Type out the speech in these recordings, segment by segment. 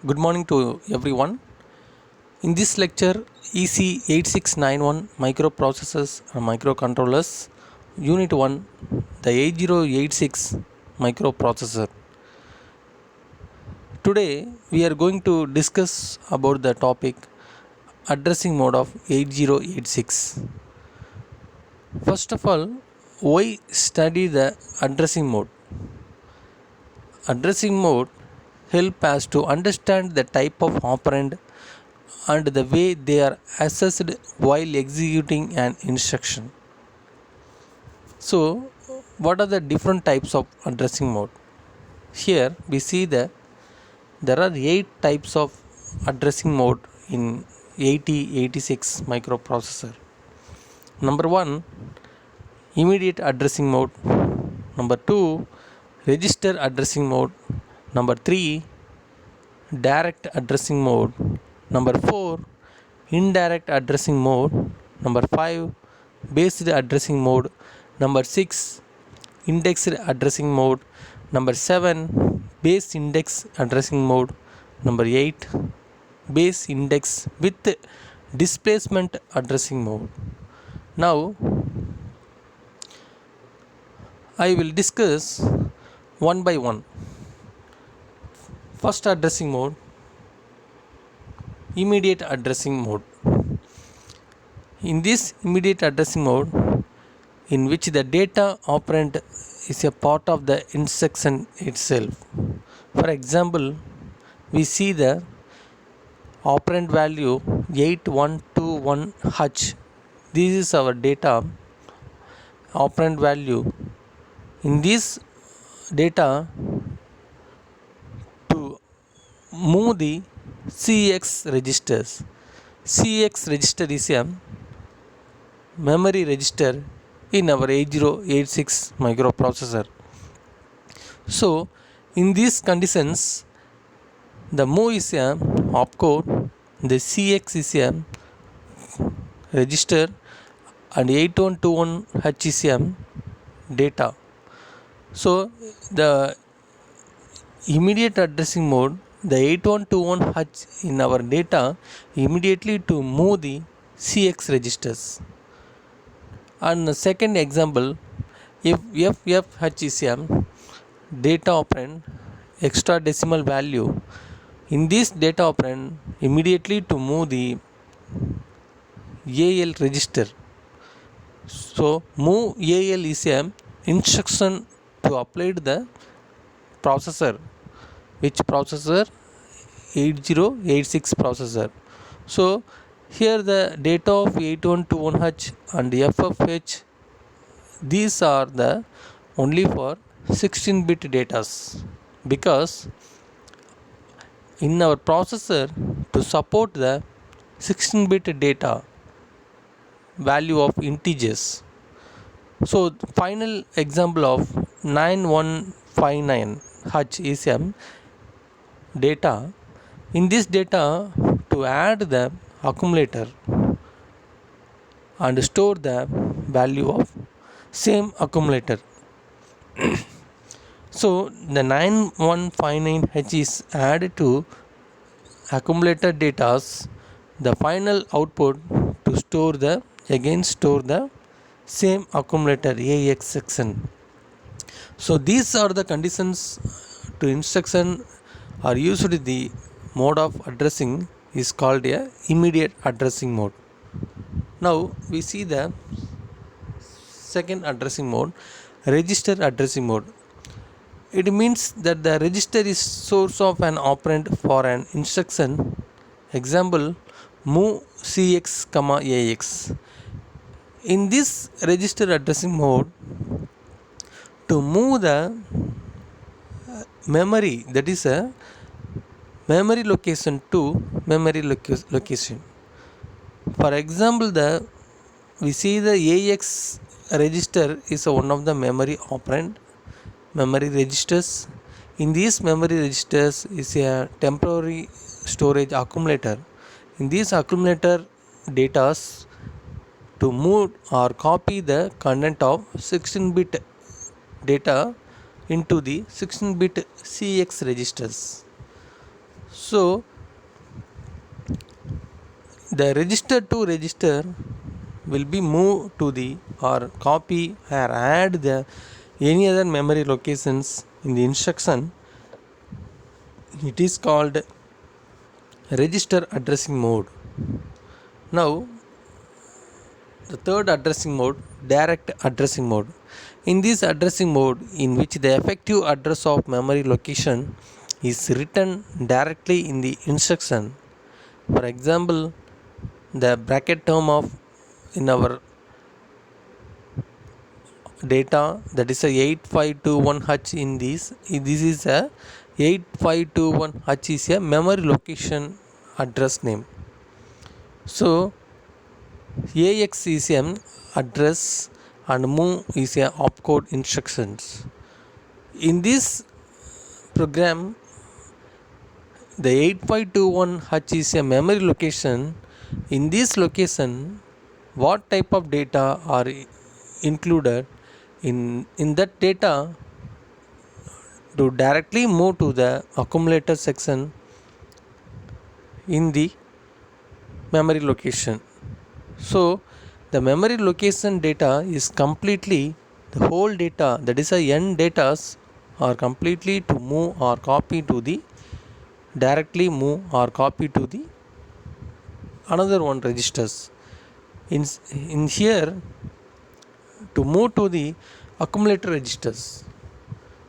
Good morning to everyone. In this lecture, EC8691 microprocessors and microcontrollers, Unit 1, the 8086 microprocessor. Today, we are going to discuss about the topic addressing mode of 8086. First of all, why study the addressing mode? Addressing mode help us to understand the type of operand and the way they are assessed while executing an instruction. So, what are the different types of addressing mode? Here we see that there are 8 types of addressing mode in 8086 microprocessor. Number 1, immediate addressing mode. Number 2, register addressing mode. Number 3, direct addressing mode. Number 4, indirect addressing mode. Number 5, based addressing mode. Number 6, indexed addressing mode. Number 7, base index addressing mode. Number 8, base index with displacement addressing mode. Now I will discuss one by one. First addressing mode, immediate addressing mode. In this immediate addressing mode, in which the data operand is a part of the instruction itself. For example, we see the operand value 8121H. This is our data operand value. In this data, to move the CX registers. CX register is a memory register in our 8086 microprocessor. So, in these conditions, the move is a opcode, the CX is a register, and 8121H is a data. So, the immediate addressing mode, the 8121H in our data immediately to move the CX registers. And the second example, if FFH is a data operand extra decimal value, in this data operand immediately to move the AL register. So move AL is a instruction to apply the processor. Which processor? 8086 processor. So here the data of 8121H and FFH, these are the only for 16-bit datas, because in our processor to support the 16-bit data value of integers. So final example of 9159H is a data. In this data, to add the accumulator and store the value of same accumulator. So the 9159H is added to accumulator datas, the final output to store the same accumulator AX section. So these are the conditions to instruction are used. The mode of addressing is called a immediate addressing mode. Now we see the second addressing mode, register addressing mode. It means that the register is source of an operand for an instruction. Example, move CX, AX. In this register addressing mode, to move the memory, that is a memory location to memory location. For example, we see the AX register is one of the memory operand, memory registers. In these memory registers is a temporary storage accumulator. In these accumulator datas, to move or copy the content of 16-bit data into the 16-bit CX registers. So the register to register will be moved to the or copy or add the any other memory locations in the instruction. It is called register addressing mode. Now the third addressing mode, direct addressing mode. In this addressing mode, in which the effective address of memory location is written directly in the instruction. For example, the bracket term of in our data, that is a 8521H. In this is a 8521H is a memory location address name. So AX is an address and move is a opcode instructions. In this program, the 8521H is a memory location. In this location, what type of data are included in that data to directly move to the accumulator section in the memory location. So the memory location data is completely the whole data, that is a n datas are completely to move or copy to the directly move or copy to the another one registers. In here to move to the accumulator registers.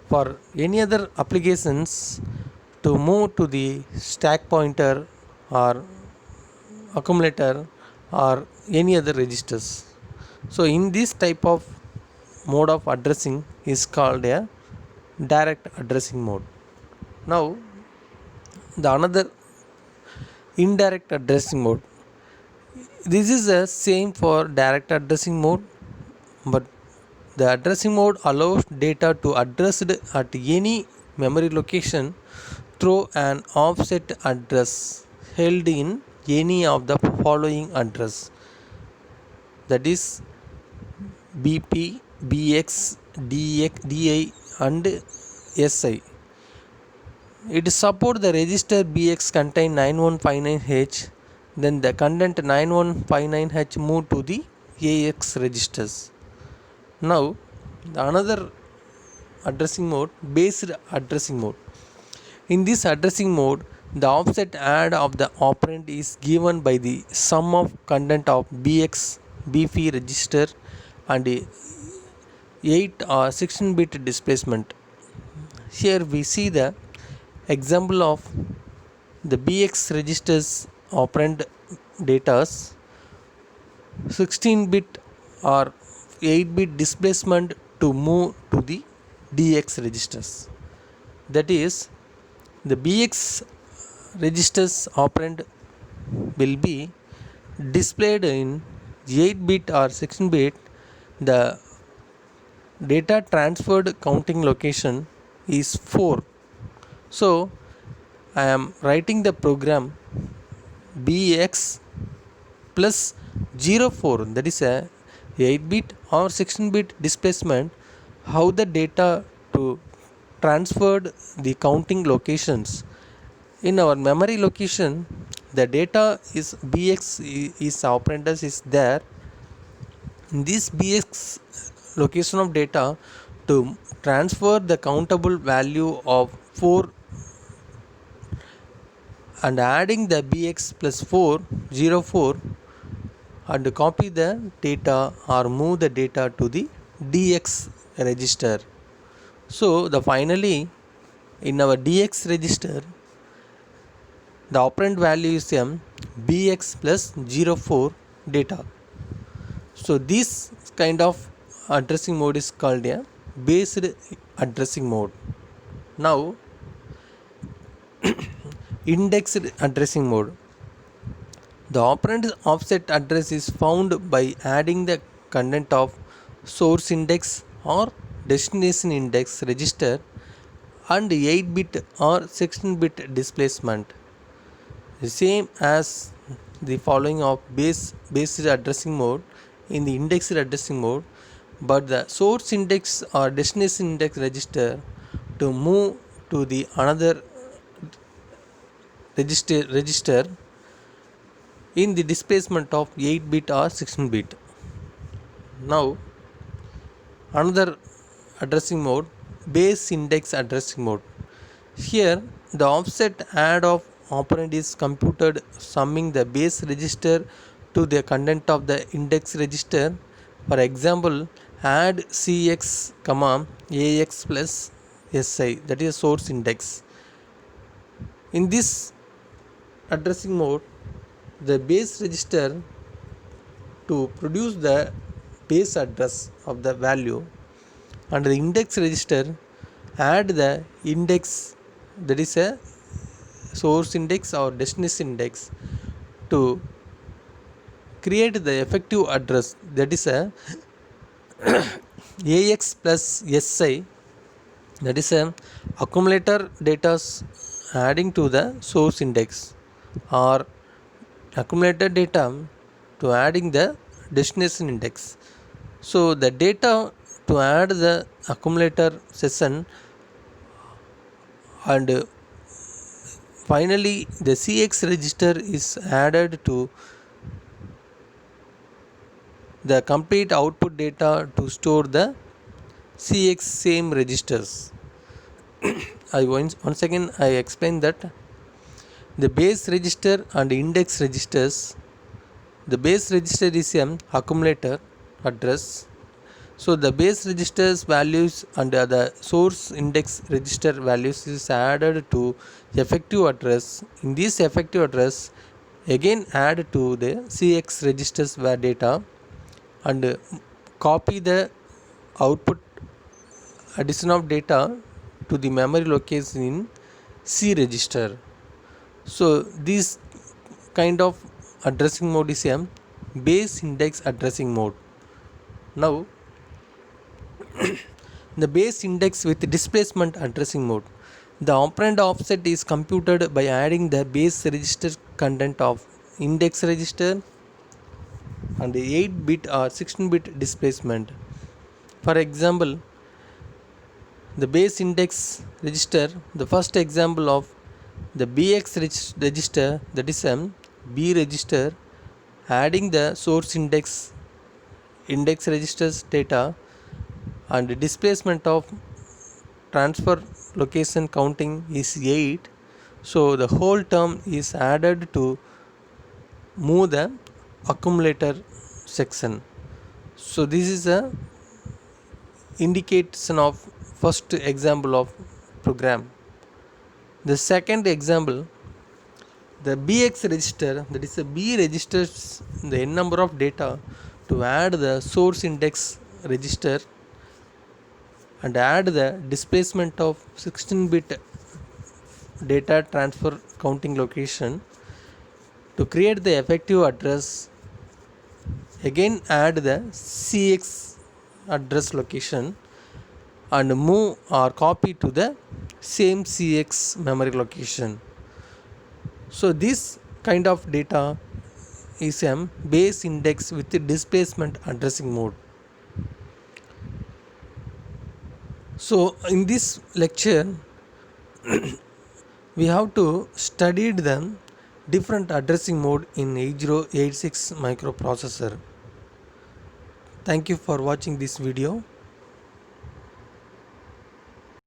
For any other applications to move to the stack pointer or accumulator or any other registers. So in this type of mode of addressing is called a direct addressing mode. Now the another indirect addressing mode. This is the same for direct addressing mode, but the addressing mode allows data to addressed at any memory location through an offset address held in any of the following address, that is BP, BX, DX, DI and SI. It support the register BX contain 9159H, then the content 9159H move to the AX registers. Now the another addressing mode, based addressing mode. In this addressing mode, the offset add of the operand is given by the sum of content of BX, BP register and 8 or 16 bit displacement. Here we see the example of the BX registers operand datas 16 bit or 8 bit displacement to move to the DX registers. That is, the BX registers operand will be displayed in 8 bit or 16 bit. The data transferred counting location is 4. So I am writing the program BX plus 04, that is a 8 bit or 16 bit displacement, how the data to transferred the counting locations. In our memory location, the data is BX is operands is there. In this BX location of data to transfer the countable value of 4 and adding the BX plus 404 and copy the data or move the data to the DX register. So the finally in our DX register, the operand value is BX plus 04 data. So this kind of addressing mode is called a based addressing mode. Now indexed addressing mode. The operand offset address is found by adding the content of source index or destination index register and 8 bit or 16 bit displacement, the same as the following of based addressing mode in the indexed addressing mode, but the source index or destination index register to move to the another register in the displacement of 8 bit or 16 bit. Now another addressing mode, base index addressing mode. Here the offset add of operand is computed summing the base register to the content of the index register. For example, add cx comma ax plus si, that is source index. In this addressing mode, the base register to produce the base address of the value, and the index register add the index, that is a source index or destination index, to create the effective address, that is a ax plus si, that is a accumulator data adding to the source index, or accumulated data to adding the destination index. So the data to add the accumulator session, and finally the cx register is added to the complete output data to store the cx same registers. Once again I explain that the base register and index registers, the base register is an accumulator address. So the base registers values and the source index register values is added to effective address. In this effective address again add to the cx registers data, and copy the output addition of data to the memory location in C register. So this kind of addressing mode is a base index addressing mode. Now the base index with displacement addressing mode. The operand offset is computed by adding the base register content of index register and 8 bit or 16 bit displacement. For example, the base index register, the first example of the bx register, that is a B register, adding the source index registers data, and displacement of transfer location counting is 8. So the whole term is added to move the accumulator section. So this is a indication of first example of program. The second example, the bx register, that is a B registers the n number of data to add the source index register and add the displacement of 16 bit data transfer counting location to create the effective address. Again add the cx address location and move or copy to the same cx memory location. So this kind of data is a base index with displacement addressing mode. So in this lecture we have to study the different addressing mode in 8086 microprocessor. Thank you for watching this video.